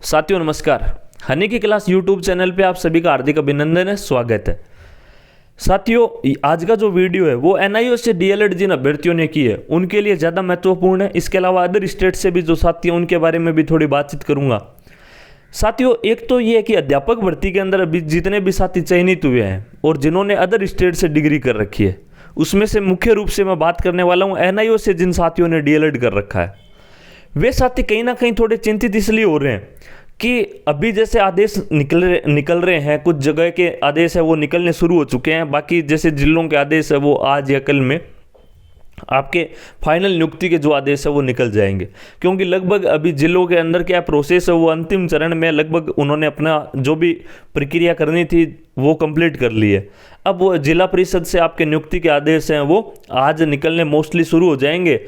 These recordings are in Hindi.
साथियों नमस्कार। हनी की क्लास यूट्यूब चैनल पे आप सभी का हार्दिक अभिनंदन है, स्वागत है। साथियों आज का जो वीडियो है वो एनआईओ से डीएलएड जिन अभ्यर्थियों ने की है उनके लिए ज़्यादा महत्वपूर्ण है। इसके अलावा अदर स्टेट से भी जो साथी हैं उनके बारे में भी थोड़ी बातचीत करूंगा। साथियों एक तो ये है कि अध्यापक भर्ती के अंदर अभी जितने भी साथी चयनित हुए हैं और जिन्होंने अदर स्टेट से डिग्री कर रखी है उसमें से मुख्य रूप से मैं बात करने वाला हूँ एनआईओ से जिन साथियों ने डीएलएड कर रखा है। वे साथी कहीं ना कहीं थोड़े चिंतित इसलिए हो रहे हैं कि अभी जैसे आदेश निकल रहे हैं, कुछ जगह के आदेश है वो निकलने शुरू हो चुके हैं, बाकी जैसे जिलों के आदेश है वो आज या कल में आपके फाइनल नियुक्ति के जो आदेश है वो निकल जाएंगे, क्योंकि लगभग अभी जिलों के अंदर क्या प्रोसेस है वो अंतिम चरण में लगभग उन्होंने अपना जो भी प्रक्रिया करनी थी वो कंप्लीट कर ली है। अब वो जिला परिषद से आपके नियुक्ति के आदेश हैं वो आज निकलने मोस्टली शुरू हो जाएंगे।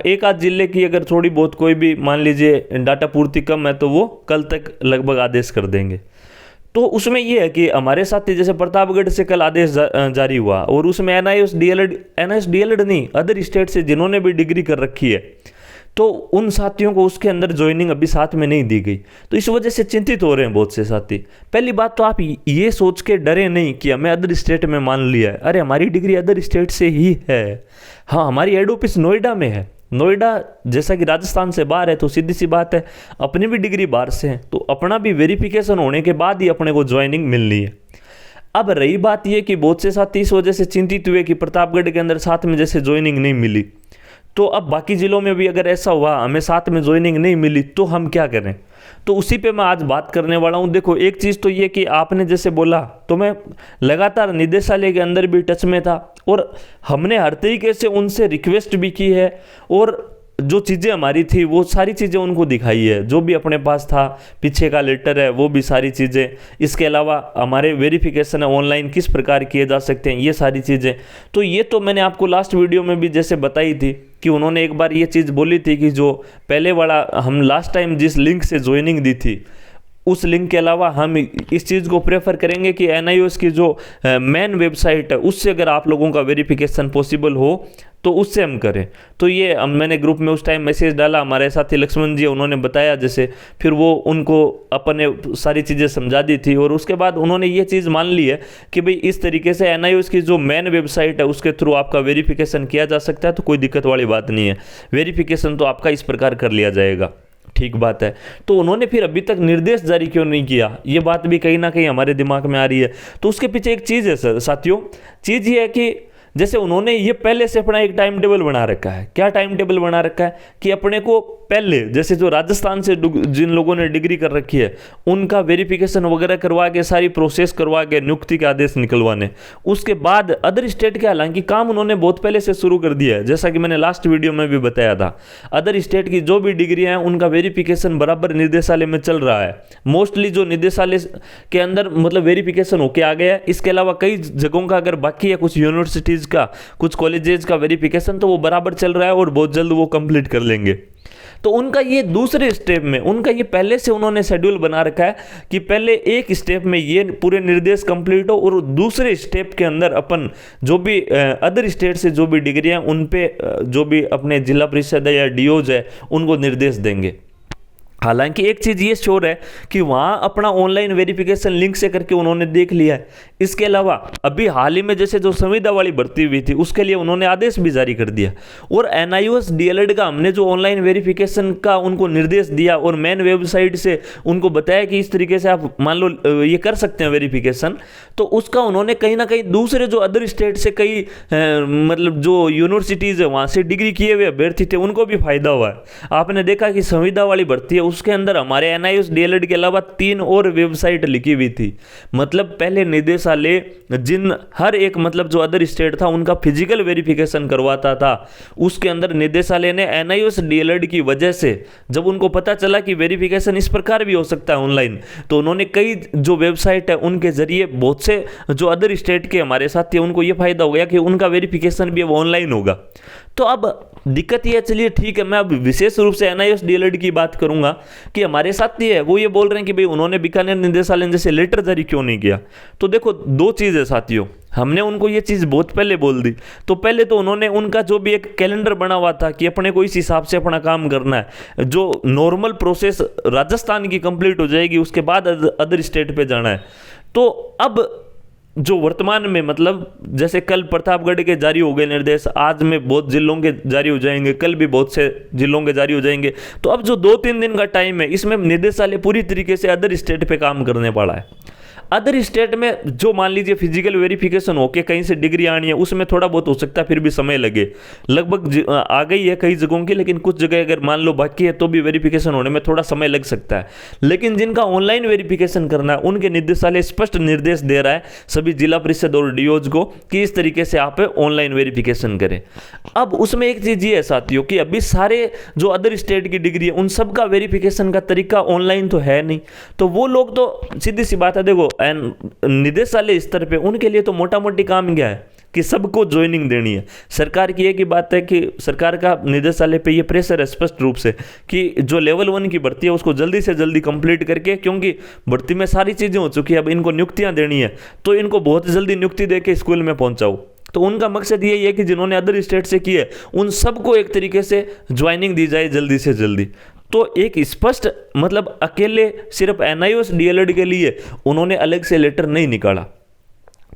एक आध जिले की अगर थोड़ी बहुत कोई भी मान लीजिए डाटा पूर्ति कम है तो वो कल तक लगभग आदेश कर देंगे। तो उसमें ये है कि हमारे साथी जैसे प्रतापगढ़ से कल आदेश जारी हुआ और उसमें एनआईओएस डीएलएड नहीं अदर स्टेट से जिन्होंने भी डिग्री कर रखी है तो उन साथियों को उसके अंदर ज्वाइनिंग अभी साथ में नहीं दी गई। तो इस वजह से चिंतित हो रहे हैं बहुत से साथी। पहली बात तो आप ये सोच के डरे नहीं कि हमें अदर स्टेट में मान लिया है, अरे हमारी डिग्री अदर स्टेट से ही है। हाँ, हमारी हेड ऑफिस नोएडा में है। नोएडा जैसा कि राजस्थान से बाहर है तो सीधी सी बात है अपनी भी डिग्री बाहर से है तो अपना भी वेरिफिकेशन होने के बाद ही अपने को ज्वाइनिंग मिलनी है। अब रही बात यह कि बहुत से साथी इस वजह से चिंतित हुए कि प्रतापगढ़ के अंदर साथ में जैसे ज्वाइनिंग नहीं मिली, तो अब बाकी जिलों में भी अगर ऐसा हुआ हमें साथ में ज्वाइनिंग नहीं मिली तो हम क्या करें। तो उसी पे मैं आज बात करने वाला हूँ। देखो एक चीज़ तो ये कि आपने जैसे बोला तो मैं लगातार निदेशालय के अंदर भी टच में था और हमने हर तरीके से उनसे रिक्वेस्ट भी की है और जो चीज़ें हमारी थी वो सारी चीज़ें उनको दिखाई है, जो भी अपने पास था पीछे का लेटर है वो भी सारी चीज़ें। इसके अलावा हमारे वेरिफिकेशन है ऑनलाइन किस प्रकार किए जा सकते हैं ये सारी चीज़ें। तो ये तो मैंने आपको लास्ट वीडियो में भी जैसे बताई थी कि उन्होंने एक बार ये चीज़ बोली थी कि जो पहले वाला हम लास्ट टाइम जिस लिंक से ज्वाइनिंग दी थी उस लिंक के अलावा हम इस चीज़ को प्रेफर करेंगे कि एनआईओएस की जो मेन वेबसाइट है उससे अगर आप लोगों का वेरिफिकेशन पॉसिबल हो तो उससे हम करें। तो ये मैंने ग्रुप में उस टाइम मैसेज डाला, हमारे साथी लक्ष्मण जी उन्होंने बताया जैसे, फिर वो उनको अपने सारी चीज़ें समझा दी थी और उसके बाद उन्होंने ये चीज़ मान ली है कि भाई इस तरीके से एनआईओएस की जो मेन वेबसाइट है उसके थ्रू आपका वेरिफिकेशन किया जा सकता है, तो कोई दिक्कत वाली बात नहीं है। वेरिफिकेशन तो आपका इस प्रकार कर लिया जाएगा, ठीक बात है। तो उन्होंने फिर अभी तक निर्देश जारी क्यों नहीं किया, ये बात भी कहीं ना कहीं हमारे दिमाग में आ रही है। तो उसके पीछे एक चीज़ है साथियों, चीज़ ये है कि जैसे उन्होंने ये पहले से अपना एक टाइम टेबल बना रखा है। क्या टाइम टेबल बना रखा है कि अपने को पहले जैसे जो राजस्थान से जिन लोगों ने डिग्री कर रखी है उनका वेरिफिकेशन वगैरह करवा के सारी प्रोसेस करवा के नियुक्ति के आदेश निकलवाने, उसके बाद अदर स्टेट के हालांकि काम उन्होंने बहुत पहले से शुरू कर दिया है। जैसा कि मैंने लास्ट वीडियो में भी बताया था, अदर स्टेट की जो भी डिग्री हैं उनका वेरिफिकेशन बराबर निदेशालय में चल रहा है। मोस्टली जो निदेशालय के अंदर मतलब वेरिफिकेशन होके आ गया है। इसके अलावा कई जगहों का अगर बाकी है, कुछ यूनिवर्सिटीज़ का, कुछ कॉलेजेस का वेरिफिकेशन तो वो बराबर चल रहा है और बहुत जल्द वो कंप्लीट कर लेंगे। तो उनका ये दूसरे स्टेप में उनका ये पहले से उन्होंने शेड्यूल बना रखा है कि पहले एक स्टेप में ये पूरे निर्देश कंप्लीट हो और दूसरे स्टेप के अंदर अपन जो भी अदर स्टेट से जो भी डिग्री हैं उन पे जो भी अपने जिला परिषद है या डीओज है उनको निर्देश देंगे। हालांकि एक चीज़ ये श्योर है कि वहाँ अपना ऑनलाइन वेरिफिकेशन लिंक से करके उन्होंने देख लिया है। इसके अलावा अभी हाल ही में जैसे जो संविदा वाली भर्ती हुई थी उसके लिए उन्होंने आदेश भी जारी कर दिया और एनआईओएस डीएलएड का हमने जो ऑनलाइन वेरिफिकेशन का उनको निर्देश दिया और मेन वेबसाइट से उनको बताया कि इस तरीके से आप मान लो ये कर सकते हैं वेरिफिकेशन, तो उसका उन्होंने कहीं ना कहीं दूसरे जो अदर स्टेट से कई मतलब जो यूनिवर्सिटीज़ है वहाँ से डिग्री किए हुए अभ्यर्थी थे उनको भी फायदा हुआ है। आपने देखा कि संविदा वाली भर्ती है उसके अंदर हमारे एनआईओएस डीएलएड के अलावा 3 और वेबसाइट लिखी हुई थी। मतलब पहले निदेशालय जिन हर एक मतलब जो अदर स्टेट था उनका फिजिकल वेरिफिकेशन करवाता था, उसके अंदर निदेशालय ने एनआईओएस डीएलएड की वजह से जब उनको पता चला कि वेरिफिकेशन इस प्रकार भी हो सकता है ऑनलाइन, तो उन्होंने कई जो वेबसाइट है उनके जरिए बहुत से जो अदर स्टेट के हमारे साथी हैं उनको ये फायदा हो गया कि उनका वेरिफिकेशन भी अब ऑनलाइन होगा। तो अब दिक्कत ये है, चलिए ठीक है, मैं अब विशेष रूप से एनआईओएस डीएलएड की बात करूंगा कि हमारे साथ ये है, वो ये बोल रहे हैं कि भाई उन्होंने बीकानेर निदेशालय ने जैसे लेटर जारी क्यों नहीं किया। तो देखो दो चीज़ है साथियों, हमने उनको ये चीज़ बहुत पहले बोल दी। तो पहले तो उन्होंने उनका जो भी एक कैलेंडर बना हुआ था कि अपने को इस हिसाब से अपना काम करना है, जो नॉर्मल प्रोसेस राजस्थान की कंप्लीट हो जाएगी उसके बाद अदर स्टेट पे जाना है। तो अब जो वर्तमान में मतलब जैसे कल प्रतापगढ़ के जारी हो गए निर्देश, आज में बहुत जिलों के जारी हो जाएंगे, कल भी बहुत से जिलों के जारी हो जाएंगे। तो अब जो 2-3 दिन का टाइम है, इसमें निदेशालय पूरी तरीके से अदर स्टेट पे काम करने पड़ा है। अदर स्टेट में जो मान लीजिए फिजिकल वेरिफिकेशन होके कहीं से डिग्री आनी है, उसमें थोड़ा बहुत हो सकता है फिर भी समय लगे, लगभग आ गई है कई जगहों की, लेकिन कुछ जगह अगर मान लो बाकी है तो भी वेरिफिकेशन होने में थोड़ा समय लग सकता है। लेकिन जिनका ऑनलाइन वेरिफिकेशन करना है उनके निदेशालय स्पष्ट निर्देश दे रहा है सभी जिला परिषद और डीओज को कि इस तरीके से आप ऑनलाइन वेरिफिकेशन करें। अब उसमें एक चीज ये है साथियों कि अभी सारे जो अदर स्टेट की डिग्री है उन सबका वेरिफिकेशन का तरीका ऑनलाइन तो है नहीं, तो वो लोग तो सीधी सी बात है, देखो निदेशालय स्तर पे उनके लिए तो मोटा मोटी काम क्या है कि सबको ज्वाइनिंग देनी है। सरकार की एक ही बात है कि सरकार का निदेशालय पे ये प्रेशर है स्पष्ट रूप से कि जो लेवल 1 की भर्ती है उसको जल्दी से जल्दी कंप्लीट करके, क्योंकि भर्ती में सारी चीज़ें हो चुकी है, अब इनको नियुक्तियां देनी है, तो इनको बहुत जल्दी नियुक्ति दे के स्कूल में पहुंचाओ। तो उनका मकसद यही है कि जिन्होंने अदर स्टेट से किए उन सबको एक तरीके से ज्वाइनिंग दी जाए जल्दी से जल्दी। तो एक स्पष्ट मतलब अकेले सिर्फ एनआईओएस डीएलएड के लिए उन्होंने अलग से लेटर नहीं निकाला,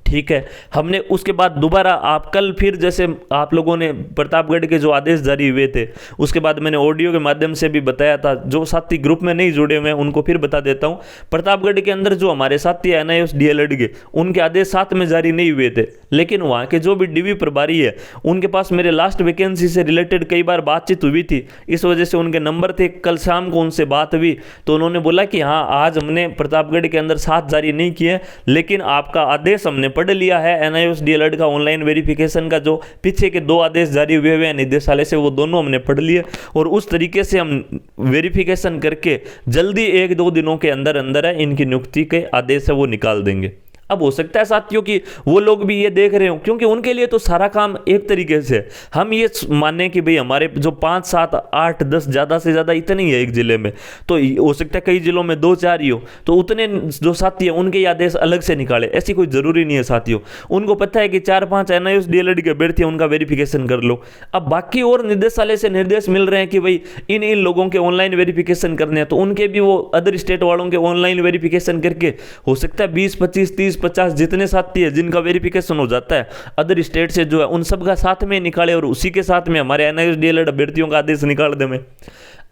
ठीक है। हमने उसके बाद दोबारा आप कल फिर जैसे आप लोगों ने प्रतापगढ़ के जो आदेश जारी हुए थे उसके बाद मैंने ऑडियो के माध्यम से भी बताया था, जो साथी ग्रुप में नहीं जुड़े हुए हैं उनको फिर बता देता हूं। प्रतापगढ़ के अंदर जो हमारे साथी एनआईओएस डीएलएड के उनके आदेश साथ में जारी नहीं हुए थे, लेकिन वहाँ के जो भी डीवी प्रभारी है उनके पास मेरे लास्ट वैकेंसी से रिलेटेड कई बार बातचीत हुई थी, इस वजह से उनके नंबर थे। कल शाम को उनसे बात हुई तो उन्होंने बोला कि हाँ आज हमने प्रतापगढ़ के अंदर 7 जारी नहीं किए, लेकिन आपका आदेश हमने पढ़ लिया है। एनआईओएस डीएलएड का ऑनलाइन वेरिफिकेशन का जो पीछे के 2 आदेश जारी हुए हैं निदेशालय से, वो दोनों हमने पढ़ लिए और उस तरीके से हम वेरिफिकेशन करके जल्दी 1-2 दिनों के अंदर अंदर है इनकी नियुक्ति के आदेश है वो निकाल देंगे। अब हो सकता है साथियों कि वो लोग भी ये देख रहे हो, क्योंकि उनके लिए तो सारा काम एक तरीके से हम ये माने कि भाई हमारे जो 5, 7, 8, 10 ज़्यादा से ज़्यादा इतने ही है एक ज़िले में, तो हो सकता है कई ज़िलों में 2-4 ही हो, तो उतने जो साथी हैं उनके आदेश अलग से निकाले, ऐसी कोई ज़रूरी नहीं है साथियों। उनको पता है कि 4-5 एनआईओएस डीएलएड के अभ्यर्थी उनका वेरिफिकेशन कर लो। अब बाकी और निदेशालय से निर्देश मिल रहे हैं कि भाई इन लोगों के ऑनलाइन वेरिफिकेशन करने हैं, तो उनके भी वो अदर स्टेट वालों के ऑनलाइन वेरिफिकेशन करके हो सकता है 20, 25, 30, 50 जितने साथी है जिनका वेरिफिकेशन हो जाता है अदर स्टेट से जो है उन सब का साथ में निकाले और उसी के साथ में हमारे एनआईओएस डीएलएड अभ्यर्थियों का आदेश निकाल दे में।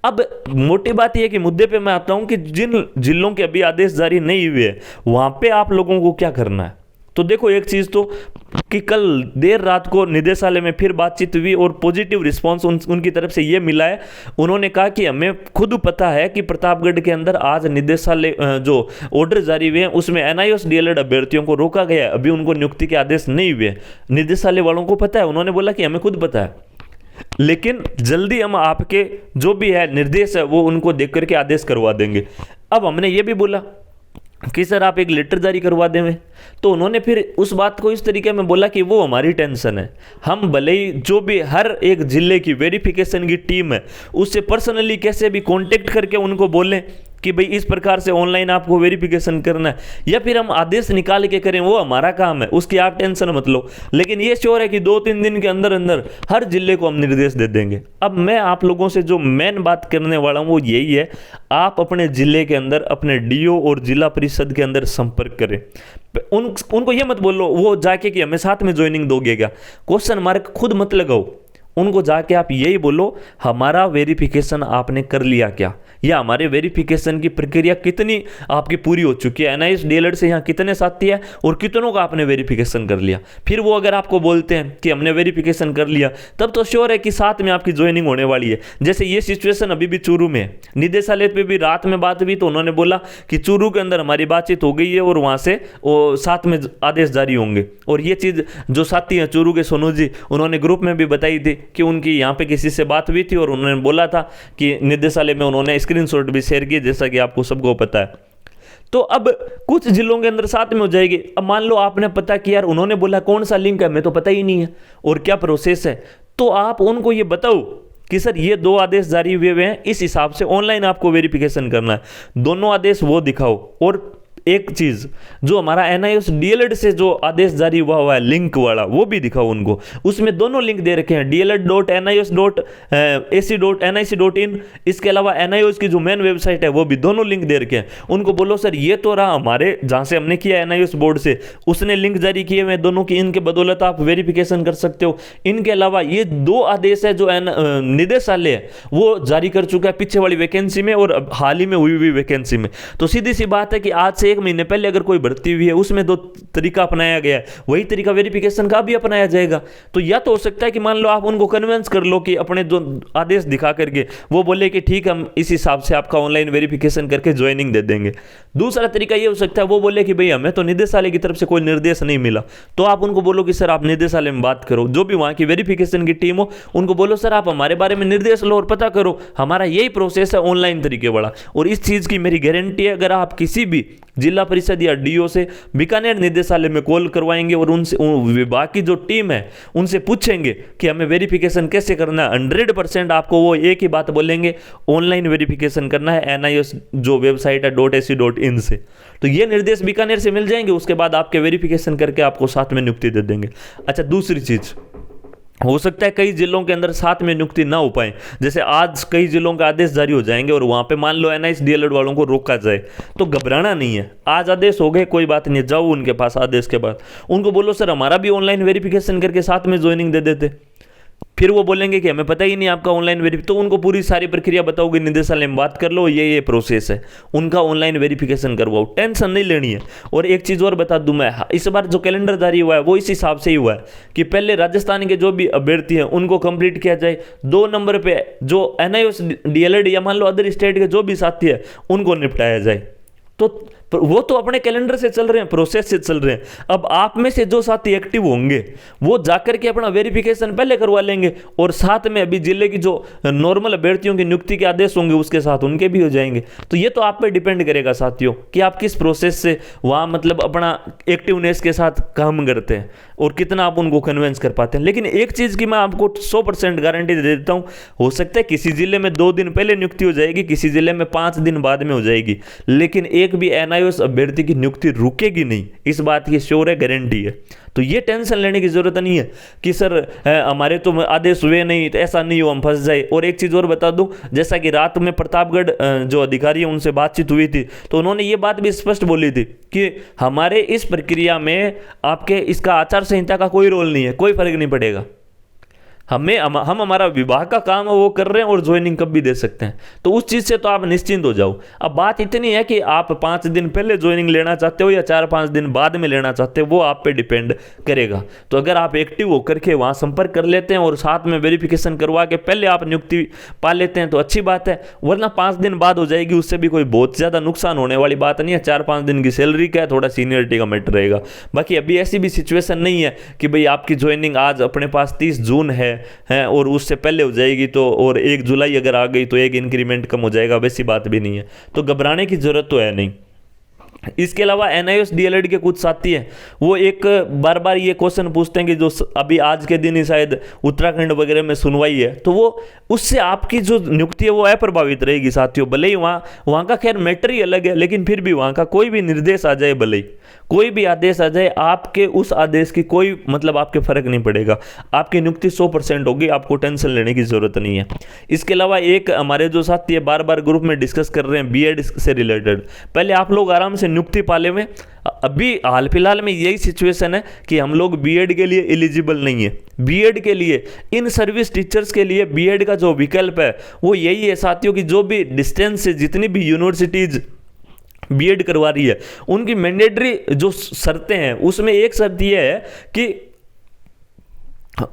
अब मोटी बात यह कि मुद्दे पे मैं आता हूं कि जिन जिलों के अभी आदेश जारी नहीं हुए वहां पे आप लोगों को क्या करना है। तो देखो एक चीज तो कि कल देर रात को निदेशालय में फिर बातचीत हुई और पॉजिटिव रिस्पांस उनकी तरफ से ये मिला है। उन्होंने कहा कि हमें खुद पता है कि प्रतापगढ़ के अंदर आज निदेशालय जो ऑर्डर जारी हुए हैं उसमें एनआईओएस डीएलएड अभ्यर्थियों को रोका गया है, अभी उनको नियुक्ति के आदेश नहीं हुए। निदेशालय वालों को पता है, उन्होंने बोला कि हमें खुद पता है, लेकिन जल्दी हम आपके जो भी है निर्देश है वो उनको देख करके आदेश करवा देंगे। अब हमने ये भी बोला कि सर आप एक लेटर जारी करवा दें, तो उन्होंने फिर उस बात को इस तरीके में बोला कि वो हमारी टेंशन है, हम भले ही जो भी हर एक जिले की वेरिफिकेशन की टीम है उससे पर्सनली कैसे भी कांटेक्ट करके उनको बोलें कि भाई इस प्रकार से ऑनलाइन आपको वेरिफिकेशन करना है, या फिर हम आदेश निकाल के करें, वो हमारा काम है, उसकी आप टेंशन मत लो। लेकिन ये श्योर है कि 2-3 दिन के अंदर अंदर हर जिले को हम निर्देश दे देंगे। अब मैं आप लोगों से जो मेन बात करने वाला हूँ वो यही है, आप अपने जिले के अंदर अपने डीओ और जिला परिषद के अंदर संपर्क करें। उनको ये मत बोलो वो जाके कि हमें साथ में ज्वाइनिंग दोगे क्या, क्वेश्चन मार्क खुद मत लगाओ। उनको जाके आप यही बोलो हमारा वेरिफिकेशन आपने कर लिया क्या, या हमारे वेरिफिकेशन की प्रक्रिया कितनी आपकी पूरी हो चुकी है, एनआईओएस डीएलएड से यहाँ कितने साथी है और कितनों का आपने वेरिफिकेशन कर लिया। फिर वो अगर आपको बोलते हैं कि हमने वेरिफिकेशन कर लिया, तब तो श्योर है कि साथ में आपकी ज्वाइनिंग होने वाली है। जैसे ये सिचुएशन अभी भी चूरू में है, निदेशालय पे भी रात में बात हुई तो उन्होंने बोला कि चूरू के अंदर हमारी बातचीत हो गई है और वहाँ से वो साथ में आदेश जारी होंगे। और ये चीज़ जो साथी हैं चूरू के सोनू जी, उन्होंने ग्रुप में भी बताई थी कि उनकी यहाँ पे किसी से बात हुई थी और उन्होंने बोला था कि निदेशालय में उन्होंने स्क्रीनशॉट भी शेयर किए, जैसा कि आपको सबको पता है। तो अब कुछ जिलों के अंदर साथ में हो जाएगी। अब मान लो आपने पता किया यार उन्होंने बोला कौन सा लिंक है, हमें तो पता ही नहीं है और क्या प्रोसेस है, तो आप उनको ये बताओ कि सर ये 2 आदेश जारी हुए हैं, इस हिसाब से ऑनलाइन आपको वेरिफिकेशन करना है, दोनों आदेश वो दिखाओ। और एक चीज़ जो हमारा NIOS DLED से जो आदेश जारी हुआ है लिंक वाला, वो भी दिखाओ उनको, उसमें दोनों लिंक दे रखे हैं, DLED.NIOS.AC.nic.in, इसके अलावा NIOS की जो मेन वेबसाइट है वो भी, दोनों लिंक दे रखे हैं। उनको बोलो सर ये तो रहा हमारे जहाँ से हमने किया NIOS बोर्ड से, उसने लिंक जारी किए हुए दोनों की, इनके बदौलत आप वेरिफिकेशन कर सकते हो। इनके अलावा ये 2 आदेश है जो निदेशालय है वो जारी कर चुका है पिछले वाली वैकेंसी में और हाल ही में हुई वैकेंसी में। तो सीधी सी बात है कि आज से 1 महीने पहले अगर कोई भर्ती हुई है उसमें 2 तरीका अपनाया गया है, वही तरीका वेरिफिकेशन का भी अपनाया जाएगा। तो या तो हो सकता है कि मान लो आप उनको कन्विंस कर लो कि अपने जो आदेश दिखा करके वो बोले कि ठीक हम इस हिसाब से आपका ऑनलाइन वेरिफिकेशन करके ज्वाइनिंग दे देंगे। दूसरा तरीका ये हो सकता है वो बोले कि भाई हमें तो निदेशालय की तरफ से कोई निर्देश नहीं मिला, तो आप उनको बोलो कि सर आप निदेशालय में बात करो, जो भी वहां की वेरिफिकेशन की टीम हो उनको बोलो सर आप हमारे बारे में निर्देश लो और पता करो, हमारा यही प्रोसेस है ऑनलाइन तरीके वाला। और इस चीज की मेरी गारंटी है, अगर आप किसी भी जिला परिषद या DO से बीकानेर निदेशालय में कॉल करवाएंगे और उनसे विभाग की जो टीम है उनसे पूछेंगे कि हमें वेरिफिकेशन कैसे करना है, 100% आपको वो एक ही बात बोलेंगे, ऑनलाइन वेरिफिकेशन करना है NIOS जो वेबसाइट है .ac.in से। तो ये निर्देश बीकानेर से मिल जाएंगे, उसके बाद आपके वेरिफिकेशन करके आपको साथ में नियुक्ति दे देंगे। अच्छा, दूसरी चीज़ हो सकता है कई जिलों के अंदर साथ में नियुक्ति ना हो पाए, जैसे आज कई जिलों का आदेश जारी हो जाएंगे और वहां पे मान लो NIOS DLED वालों को रोका जाए, तो घबराना नहीं है। आज आदेश हो गए कोई बात नहीं, जाओ उनके पास आदेश के बाद, उनको बोलो सर हमारा भी ऑनलाइन वेरिफिकेशन करके साथ में ज्वाइनिंग दे देते। फिर वो बोलेंगे कि हमें पता ही नहीं आपका ऑनलाइन वेरिफिकेशन, तो उनको पूरी सारी प्रक्रिया बताओगे, निदेशालय में बात कर लो, ये प्रोसेस है, उनका ऑनलाइन वेरिफिकेशन करवाओ, टेंशन नहीं लेनी है। और एक चीज़ और बता दूं मैं, इस बार जो कैलेंडर जारी हुआ है वो इस हिसाब से ही हुआ है कि पहले राजस्थान के जो भी अभ्यर्थी हैं उनको कंप्लीट किया जाए, 2 नंबर पे जो NIOS DLED या मान लो अदर स्टेट के जो भी साथी है उनको निपटाया जाए। तो वो तो अपने कैलेंडर से चल रहे हैं, प्रोसेस से चल रहे हैं। अब आप में से जो साथी एक्टिव होंगे वो जाकर के अपना वेरिफिकेशन पहले करवा लेंगे और साथ में अभी जिले की जो नॉर्मल अभ्यर्थियों की नियुक्ति के आदेश होंगे उसके साथ उनके भी हो जाएंगे। तो ये तो आप पे डिपेंड करेगा साथियों कि आप किस प्रोसेस से वहाँ मतलब अपना एक्टिवनेस के साथ काम करते हैं और कितना आप उनको कन्विंस कर पाते हैं। लेकिन एक चीज़ की मैं आपको 100% गारंटी दे देता हूँ, हो सकता है किसी जिले में 2 दिन पहले नियुक्ति हो जाएगी, किसी जिले में 5 दिन बाद में हो जाएगी, लेकिन एक भी NIOS अभ्यर्थी की नियुक्ति रुकेगी नहीं, इस बात की श्योर है, गारंटी है। तो ये टेंशन लेने की जरूरत नहीं है कि सर हमारे तो आदेश हुए नहीं, तो ऐसा नहीं हो हम फंस जाए। और एक चीज़ और बता दूं, जैसा कि रात में प्रतापगढ़ जो अधिकारी है उनसे बातचीत हुई थी, तो उन्होंने ये बात भी स्पष्ट बोली थी कि हमारे इस प्रक्रिया में आपके इसका आचार संहिता का कोई रोल नहीं है, कोई फर्क नहीं पड़ेगा, हम हमारा विभाग का काम है वो कर रहे हैं और ज्वाइनिंग कब भी दे सकते हैं। तो उस चीज़ से तो आप निश्चिंत हो जाओ। अब बात इतनी है कि आप 5 दिन पहले ज्वाइनिंग लेना चाहते हो या 4-5 दिन बाद में लेना चाहते हो, वो आप पे डिपेंड करेगा। तो अगर आप एक्टिव होकर के वहाँ संपर्क कर लेते हैं और साथ में वेरिफिकेशन करवा के पहले आप नियुक्ति पा लेते हैं तो अच्छी बात है, वरना 5 दिन बाद हो जाएगी, उससे भी कोई बहुत ज़्यादा नुकसान होने वाली बात नहीं है। 4-5 दिन की सैलरी का है, थोड़ा सीनियरिटी का मैटर रहेगा। बाकी अभी ऐसी भी सिचुएशन नहीं है कि भाई आपकी ज्वाइनिंग आज अपने पास 30 जून है और उससे पहले हो जाएगी, तो और 1 जुलाई अगर आ गई तो 1 इंक्रीमेंट कम हो जाएगा, वैसी बात भी नहीं है। तो घबराने की जरूरत तो है नहीं। इसके अलावा NIOS DLED के कुछ साथी हैं, वो एक बार बार ये क्वेश्चन पूछते हैं कि जो अभी आज के दिन ही शायद उत्तराखंड वगैरह में सुनवाई है, तो वो उससे आपकी जो नियुक्ति है वो अप्रभावित रहेगी साथियों। भले ही वहाँ का खैर मैटर ही अलग है, लेकिन फिर भी वहाँ का कोई भी निर्देश आ जाए, भले ही कोई भी आदेश आ जाए, आपके उस आदेश की कोई मतलब आपके फर्क नहीं पड़ेगा, आपकी नियुक्ति 100% होगी, आपको टेंशन लेने की जरूरत नहीं है। इसके अलावा एक हमारे जो साथी है बार बार ग्रुप में डिस्कस कर रहे हैं BEd से रिलेटेड, पहले आप लोग आराम से नियुक्ति पाले में, अभी हाल फिलहाल में यही सिचुएशन है कि हम लोग BEd के लिए एलिजिबल नहीं है। BEd के लिए इन सर्विस टीचर्स के लिए BEd का जो विकल्प है वो यही है साथियों कि जो भी डिस्टेंस से जितनी भी यूनिवर्सिटीज BEd करवा रही है उनकी मैंडेटरी जो शर्तें हैं उसमें एक शर्त यह है कि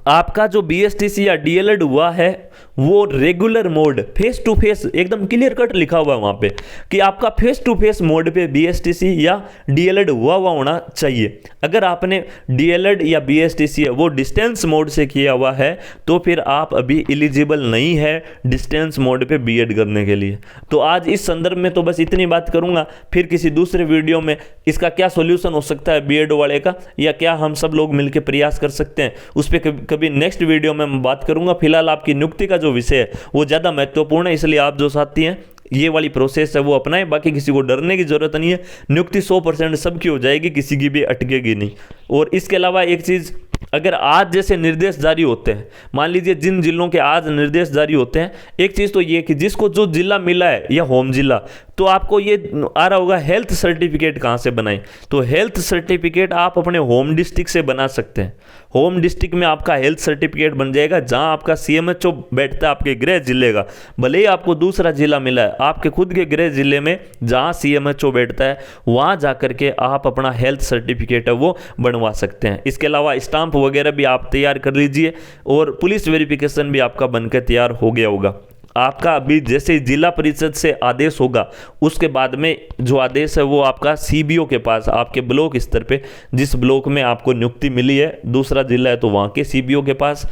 आपका जो BSTC या DLED हुआ है वो regular mode face to face, एकदम क्लियर कट लिखा हुआ है वहाँ पे कि आपका फेस टू फेस मोड पे BSTC या DLED हुआ होना चाहिए। अगर आपने DLED या BSTC है वो डिस्टेंस मोड से किया हुआ है तो फिर आप अभी एलिजिबल नहीं है डिस्टेंस मोड पे BEd करने के लिए। तो आज इस संदर्भ में तो बस इतनी बात करूँगा, फिर किसी दूसरे वीडियो में इसका क्या सोल्यूशन हो सकता है BEd वाले का, या क्या हम सब लोग मिलकर प्रयास कर सकते हैं, उस पर कभी नेक्स्ट वीडियो में मैं बात करूंगा। फिलहाल आपकी नियुक्ति का जो विषय है वो ज़्यादा महत्वपूर्ण है, इसलिए आप जो साथी हैं ये वाली प्रोसेस है वो अपनाएं। बाकी किसी को डरने की जरूरत नहीं है, नियुक्ति 100% सबकी हो जाएगी, किसी की भी अटकेगी नहीं। और इसके अलावा एक चीज़, अगर आज जैसे निर्देश जारी होते हैं, मान लीजिए जिन जिलों के आज निर्देश जारी होते हैं, एक चीज़ तो ये कि जिसको जो जिला मिला है या होम जिला, तो आपको ये आ रहा होगा हेल्थ सर्टिफिकेट कहाँ से बनाएं। तो हेल्थ सर्टिफिकेट आप अपने होम डिस्ट्रिक्ट से बना सकते हैं। होम डिस्ट्रिक्ट में आपका हेल्थ सर्टिफिकेट बन जाएगा, जहाँ आपका CMHO बैठता है आपके गृह जिले का। भले ही आपको दूसरा जिला मिला है, आपके खुद के गृह जिले में जहाँ CMHO बैठता है वहाँ जा करके आप अपना हेल्थ सर्टिफिकेट है वो बनवा सकते हैं। इसके अलावा स्टाम्प वगैरह भी आप तैयार कर लीजिए, और पुलिस वेरिफिकेशन भी आपका बनकर तैयार हो गया होगा। आपका अभी जैसे जिला परिषद से आदेश होगा, उसके बाद में जो आदेश है वो आपका CBO के पास, आपके ब्लॉक स्तर पे जिस ब्लॉक में आपको नियुक्ति मिली है, दूसरा जिला है तो वहाँ के CBO के पास,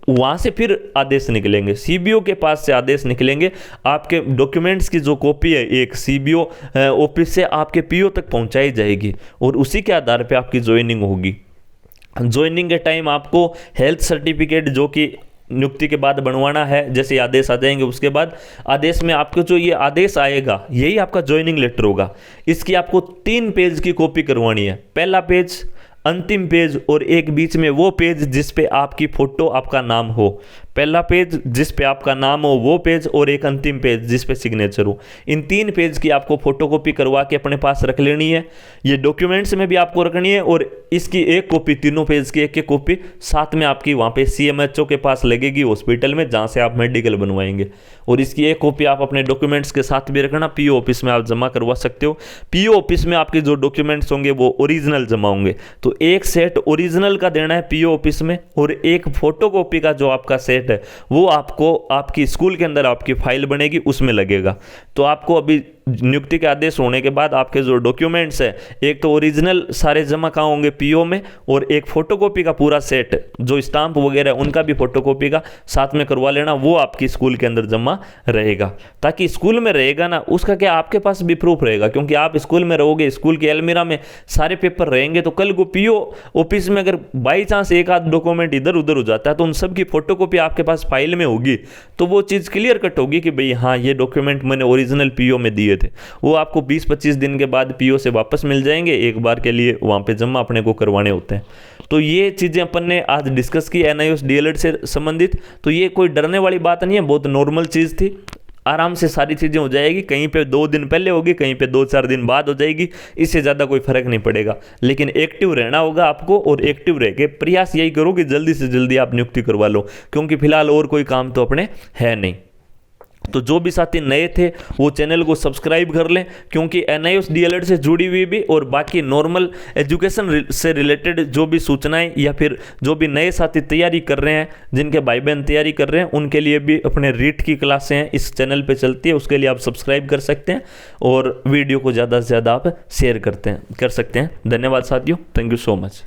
वहाँ से फिर आदेश निकलेंगे। CBO के पास से आदेश निकलेंगे, आपके डॉक्यूमेंट्स की जो कॉपी है एक CBO ऑफिस से आपके PO तक पहुँचाई जाएगी, और उसी के आधार पर आपकी ज्वाइनिंग होगी। ज्वाइनिंग के टाइम आपको हेल्थ सर्टिफिकेट जो कि नियुक्ति के बाद बनवाना है, जैसे आदेश आ जाएंगे उसके बाद आदेश में आपको जो ये आदेश आएगा यही आपका ज्वाइनिंग लेटर होगा। इसकी आपको 3 पेज की कॉपी करवानी है, पहला पेज, अंतिम पेज और एक बीच में वो पेज जिस पे आपकी फोटो आपका नाम हो। पहला पेज जिस पे आपका नाम हो वो पेज, और एक अंतिम पेज जिस पे सिग्नेचर हो। इन 3 पेज की आपको फोटोकॉपी करवा के अपने पास रख लेनी है। ये डॉक्यूमेंट्स में भी आपको रखनी है, और इसकी एक कॉपी, तीनों पेज की एक कॉपी साथ में आपकी वहाँ पे CMHO के पास लगेगी हॉस्पिटल में, जहाँ से आप मेडिकल बनवाएंगे। और इसकी एक कॉपी आप अपने डॉक्यूमेंट्स के साथ भी रखना, PO ऑफिस में आप जमा करवा सकते हो। PO ऑफिस में आपके जो डॉक्यूमेंट्स होंगे वो ओरिजिनल जमा होंगे, तो एक सेट ओरिजिनल का देना है PO ऑफिस में, और एक फोटोकॉपी का जो आपका सेट है वो आपको आपकी स्कूल के अंदर आपकी फाइल बनेगी उसमें लगेगा। तो आपको अभी नियुक्ति के आदेश होने के बाद आपके जो डॉक्यूमेंट्स है, एक तो ओरिजिनल सारे जमा कहाँ होंगे PO में, और एक फोटोकॉपी का पूरा सेट, जो स्टाम्प वगैरह उनका भी फोटोकॉपी का साथ में करवा लेना, वो आपकी स्कूल के अंदर जमा रहेगा। ताकि स्कूल में रहेगा ना, उसका क्या आपके पास भी प्रूफ रहेगा, क्योंकि आप स्कूल में रहोगे, स्कूल की अलमीरा में सारे पेपर रहेंगे, तो कल को PO ऑफिस में अगर बाई चांस एक आध डॉक्यूमेंट इधर उधर हो जाता है तो उन सब की फोटोकॉपी आपके पास फाइल में होगी, तो वो चीज़ क्लियर कट होगी कि भाई हाँ ये डॉक्यूमेंट मैंने ओरिजिनल PO में दिए थे। वो आपको 20-25 दिन के बाद PO से वापस मिल जाएंगे, एक बार के लिए वहाँ पे जमा अपने को करवाने होते हैं। तो ये चीज़ें अपन ने आज डिस्कस की NIOS DLED से संबंधित। तो ये कोई डरने वाली बात नहीं है, बहुत नॉर्मल चीज़ थी, आराम से सारी चीज़ें हो जाएगी। कहीं पे 2 दिन पहले होगी, कहीं पे 2-4 दिन बाद हो जाएगी, इससे ज़्यादा कोई फर्क नहीं पड़ेगा। लेकिन एक्टिव रहना होगा आपको, और एक्टिव रह के प्रयास यही करो कि जल्दी से जल्दी आप नियुक्ति करवा लो, क्योंकि फिलहाल और कोई काम तो अपने है नहीं। तो जो भी साथी नए थे वो चैनल को सब्सक्राइब कर लें, क्योंकि NIOS DLED से जुड़ी हुई भी और बाकी नॉर्मल एजुकेशन से रिलेटेड जो भी सूचनाएं, या फिर जो भी नए साथी तैयारी कर रहे हैं, जिनके भाई बहन तैयारी कर रहे हैं, उनके लिए भी अपने रीट की क्लासें हैं इस चैनल पे चलती है, उसके लिए आप सब्सक्राइब कर सकते हैं, और वीडियो को ज़्यादा से ज़्यादा आप शेयर कर सकते हैं। धन्यवाद साथियों, थैंक यू सो मच।